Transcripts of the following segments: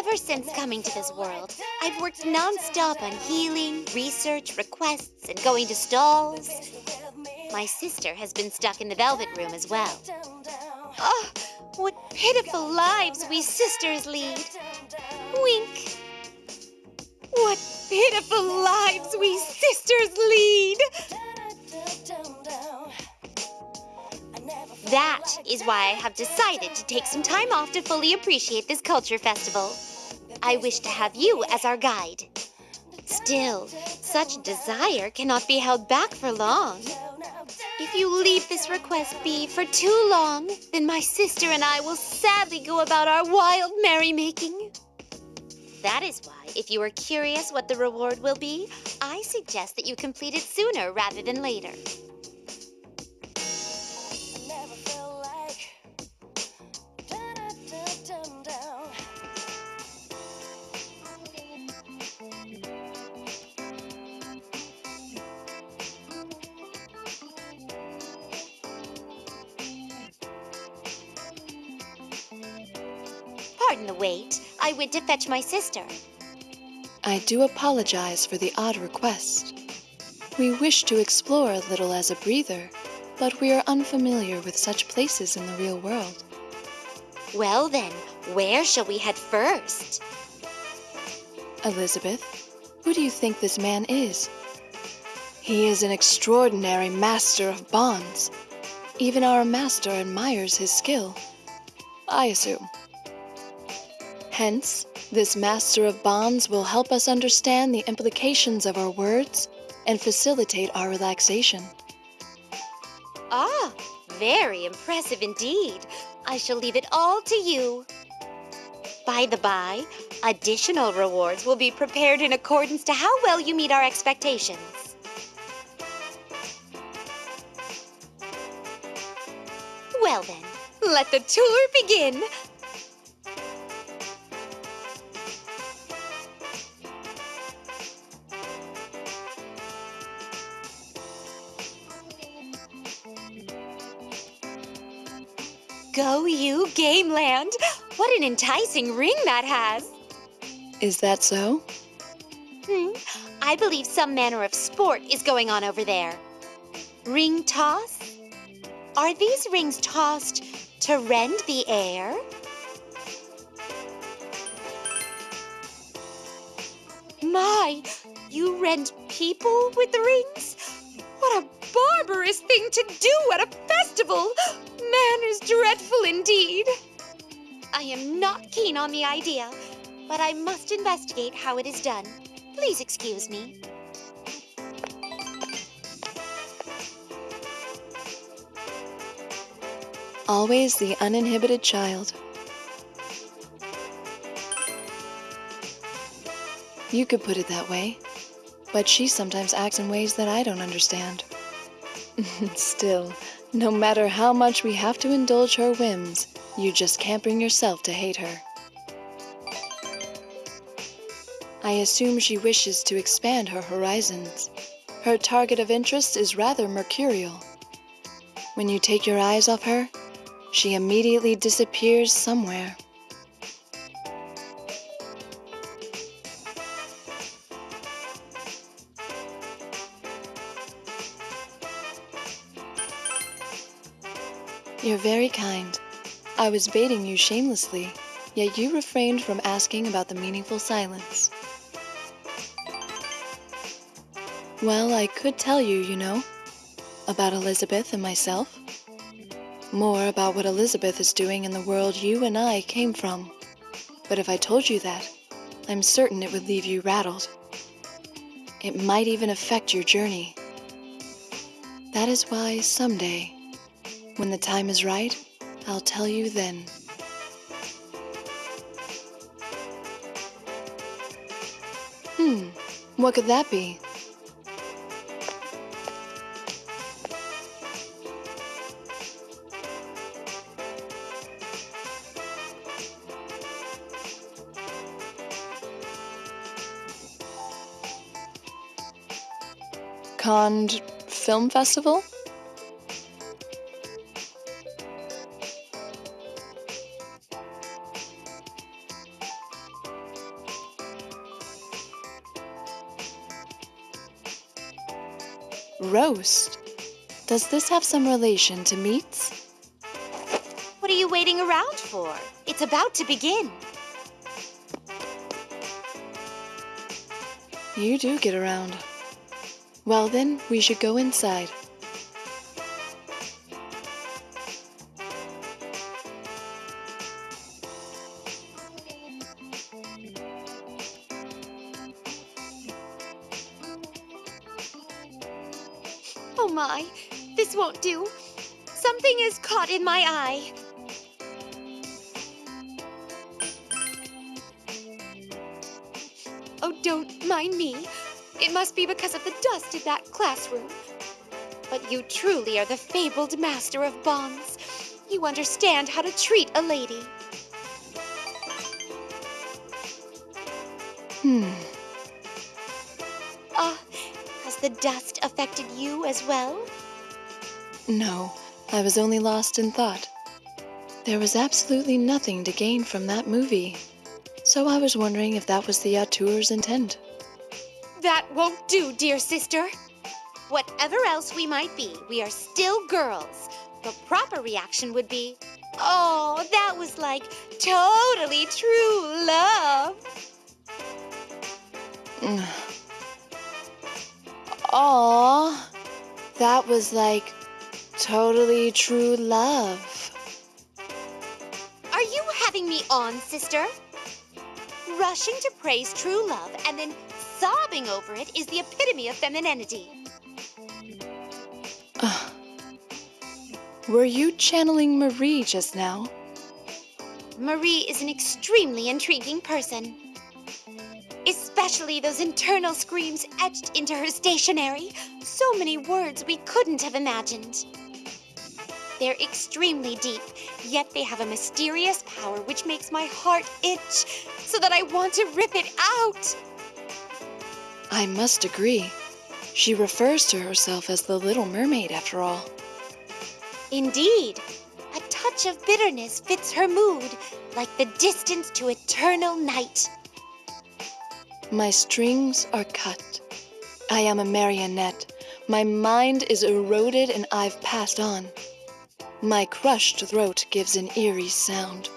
Ever since coming to this world, I've worked non-stop on healing, research, requests, and going to stalls. My sister has been stuck in the Velvet Room as well. Oh, what pitiful lives we sisters lead. Wink. What pitiful lives we sisters lead. That is why I have decided to take some time off to fully appreciate this culture festival. I wish to have you as our guide. Still, such desire cannot be held back for long. If you leave this request be for too long, then my sister and I will sadly go about our wild merrymaking. That is why, if you are curious what the reward will be, I suggest that you complete it sooner rather than later. Pardon the wait. I went to fetch my sister. I do apologize for the odd request. We wish to explore a little as a breather, but we are unfamiliar with such places in the real world. Well then, where shall we head first? Elizabeth, who do you think this man is? He is an extraordinary master of bonds. Even our master admires his skill, I assume. Hence, this master of bonds will help us understand the implications of our words and facilitate our relaxation. Ah, very impressive indeed. I shall leave it all to you. By the by, additional rewards will be prepared in accordance to how well you meet our expectations. Well then, let the tour begin. Go you, gameland! What an enticing ring that has! Is that so? I believe some manner of sport is going on over there. Ring toss? Are these rings tossed to rend the air? My, you rend people with the rings? What a barbarous thing to do at a festival! Manners dreadful indeed. I am not keen on the idea, but I must investigate how it is done. Please excuse me. Always the uninhibited child. You could put it that way, but she sometimes acts in ways that I don't understand. Still, no matter how much we have to indulge her whims, you just can't bring yourself to hate her. I assume she wishes to expand her horizons. Her target of interest is rather mercurial. When you take your eyes off her, she immediately disappears somewhere. You're very kind. I was baiting you shamelessly, yet you refrained from asking about the meaningful silence. Well, I could tell you, you know, about Elizabeth and myself. More about what Elizabeth is doing in the world you and I came from. But if I told you that, I'm certain it would leave you rattled. It might even affect your journey. That is why someday, when the time is right, I'll tell you then. What could that be? Cannes Film Festival? roast. Does this have some relation to meats? What are you waiting around for? It's about to begin. You do get around. Well then, we should go inside. Oh my, this won't do. Something is caught in my eye. Oh, don't mind me. It must be because of the dust in that classroom. But you truly are the fabled master of bonds. You understand how to treat a lady. Has the dust affected you as well? No, I was only lost in thought. There was absolutely nothing to gain from that movie. So I was wondering if that was the auteur's intent. That won't do, dear sister. Whatever else we might be, we are still girls. The proper reaction would be, oh, that was like totally true love. Aww, that was like totally true love. Are you having me on, sister? Rushing to praise true love and then sobbing over it is the epitome of femininity. Were you channeling Marie just now? Marie is an extremely intriguing person. Especially those internal screams etched into her stationery. So many words we couldn't have imagined. They're extremely deep, yet they have a mysterious power which makes my heart itch, so that I want to rip it out. I must agree. She refers to herself as the Little Mermaid, after all. Indeed. A touch of bitterness fits her mood, like the distance to eternal night. My strings are cut. I am a marionette. My mind is eroded and I've passed on. My crushed throat gives an eerie sound.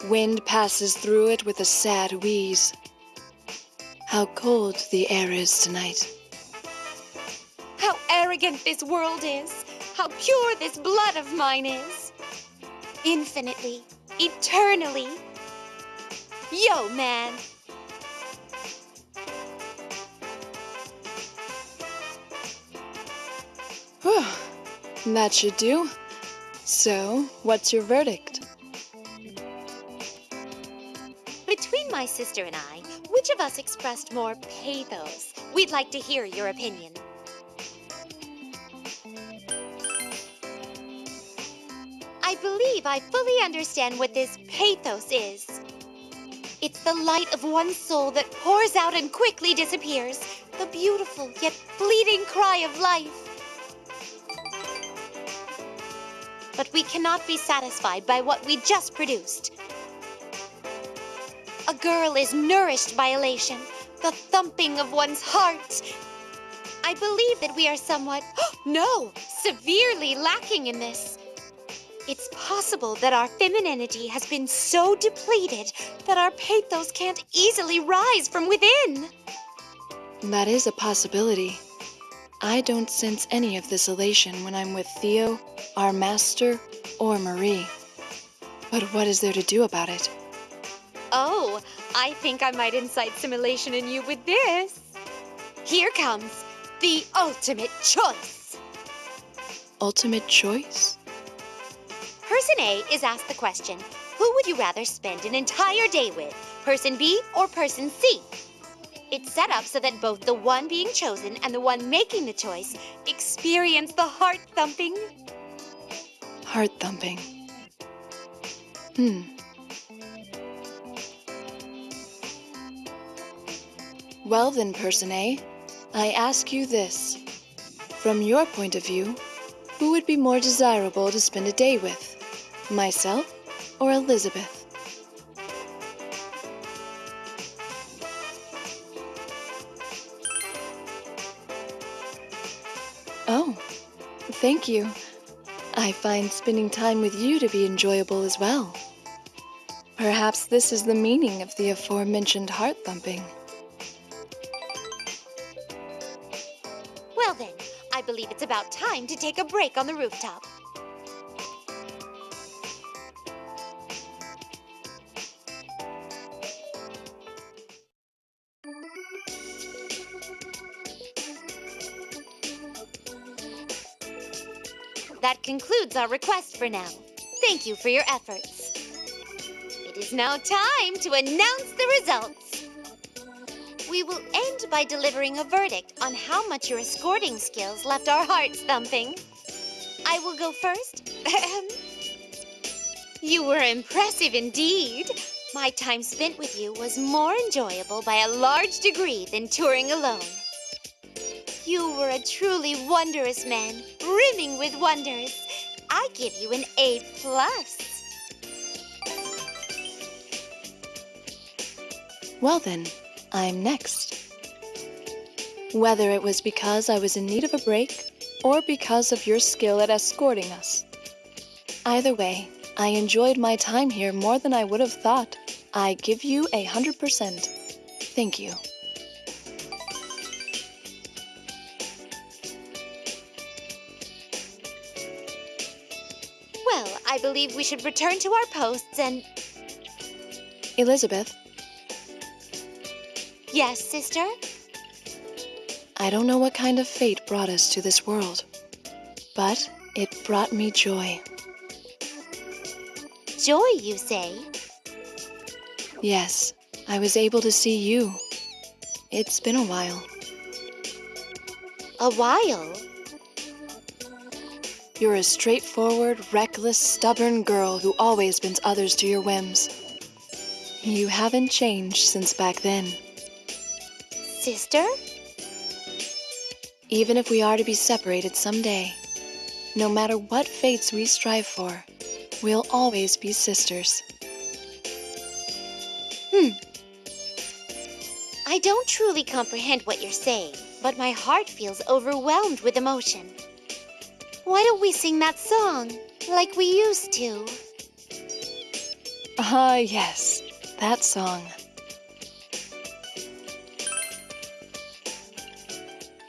Wind passes through it with a sad wheeze. How cold the air is tonight. How arrogant this world is. How pure this blood of mine is. Infinitely, eternally. Yo, man. Whew, that should do. So, what's your verdict? Between my sister and I, which of us expressed more pathos? We'd like to hear your opinion. I believe I fully understand what this pathos is. It's the light of one soul that pours out and quickly disappears. The beautiful yet fleeting cry of life. But we cannot be satisfied by what we just produced. A girl is nourished by elation, the thumping of one's heart. I believe that we are somewhat, no, severely lacking in this. It's possible that our femininity has been so depleted that our pathos can't easily rise from within. That is a possibility. I don't sense any of this elation when I'm with Theo, our master, or Marie. But what is there to do about it? Oh, I think I might incite some elation in you with this. Here comes the ultimate choice. Ultimate choice? Person A is asked the question, who would you rather spend an entire day with, person B or person C? It's set up so that both the one being chosen and the one making the choice experience the heart thumping. Heart thumping. Well then, person A, I ask you this. From your point of view, who would be more desirable to spend a day with? Myself or Elizabeth? Oh, Thank you. I find spending time with you to be enjoyable as well. Perhaps this is the meaning of the aforementioned heart thumping. Well then, I believe it's about time to take a break on the rooftop. That concludes our request for now. Thank you for your efforts. It is now time to announce the results. We will end by delivering a verdict on how much your escorting skills left our hearts thumping. I will go first. You were impressive indeed. My time spent with you was more enjoyable by a large degree than touring alone. You were a truly wondrous man, brimming with wonders. I give you an A+. Well then, I'm next. Whether it was because I was in need of a break, or because of your skill at escorting us. Either way, I enjoyed my time here more than I would have thought. I give you 100%. Thank you. Well, I believe we should return to our posts and... Elizabeth, Yes, sister? I don't know what kind of fate brought us to this world, but it brought me joy. Joy, you say? Yes, I was able to see you. It's been a while. A while? You're a straightforward, reckless, stubborn girl who always bends others to your whims. You haven't changed since back then. Sister? Even if we are to be separated someday, no matter what fates we strive for, we'll always be sisters. I don't truly comprehend what you're saying, but my heart feels overwhelmed with emotion. Why don't we sing that song, like we used to? Ah, yes, that song.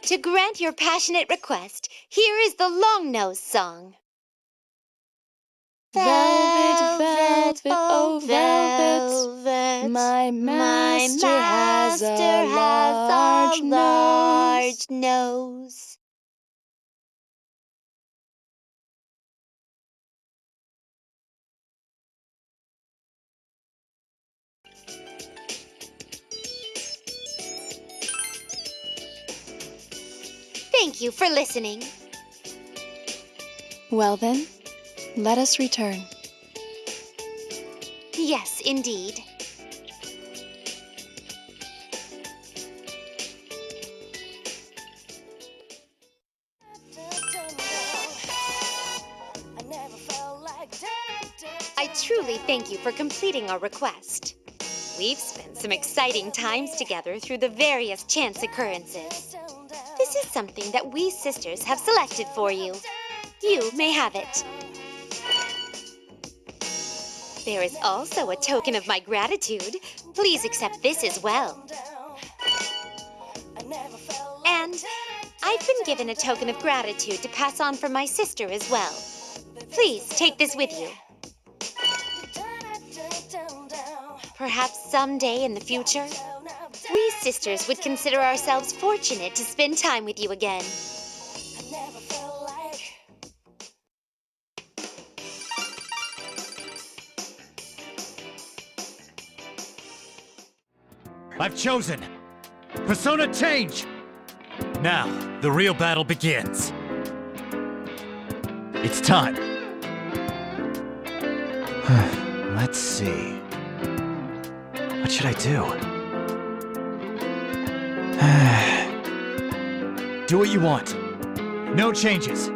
To grant your passionate request, here is the long-nosed song. Velvet, velvet, oh velvet, velvet, my master has a large nose. large nose. Thank you for listening. Well then, let us return. Yes, indeed. I truly thank you for completing our request. We've spent some exciting times together through the various chance occurrences. This is something that we sisters have selected for you. You may have it. There is also a token of my gratitude. Please accept this as well. And I've been given a token of gratitude to pass on from my sister as well. Please take this with you. Perhaps someday in the future, we sisters would consider ourselves fortunate to spend time with you again. I've chosen. Persona change! Now, the real battle begins. It's time. Let's see. What should I do? Do what you want. No changes.